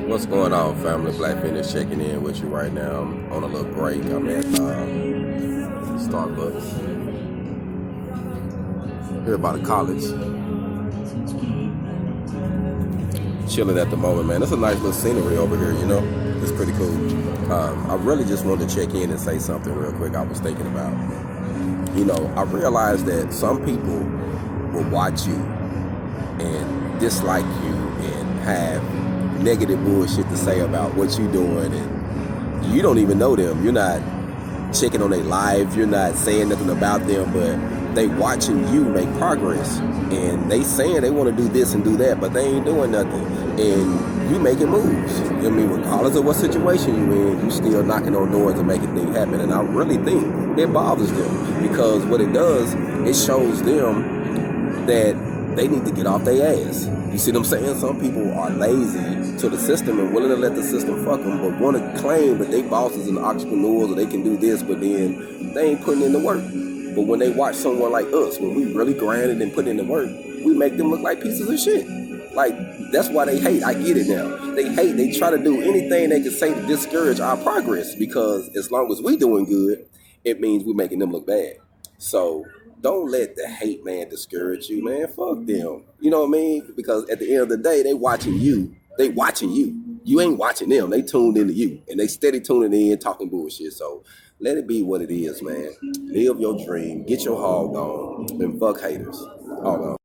What's going on, family? Black Phoenix checking in with you right now. I'm on a little break. I'm at Starbucks here by the college. Chilling at the moment, man. It's a nice little scenery over here, you know? It's pretty cool. I really just wanted to check in and say something real quick I was thinking about. I realized that some people will watch you and dislike you and have negative bullshit to say about what you're doing, and you don't even know them. You're not checking on their life. You're not saying nothing about them, but they watching you make progress, and they saying they want to do this and do that, but they ain't doing nothing, and you making moves. I mean, regardless of what situation you in, you still knocking on doors and making things happen. And I really think it bothers them, because what it does, it shows them that they need to get off their ass. You see what I'm saying? Some people are lazy to the system and willing to let the system fuck them, but want to claim that they bosses and entrepreneurs or they can do this, but then they ain't putting in the work. But when they watch someone like us, when we really grinding and put in the work, we make them look like pieces of shit. Like, that's why they hate. I get it now. They hate. They try to do anything they can say to discourage our progress, because as long as we doing good, it means we're making them look bad. So don't let the hate, man, discourage you, man. Fuck them. You know what I mean? Because at the end of the day, they watching you. They watching you. You ain't watching them. They tuned into you, and they steady tuning in, talking bullshit. So let it be what it is, man. Live your dream. Get your hog on, and fuck haters. All on.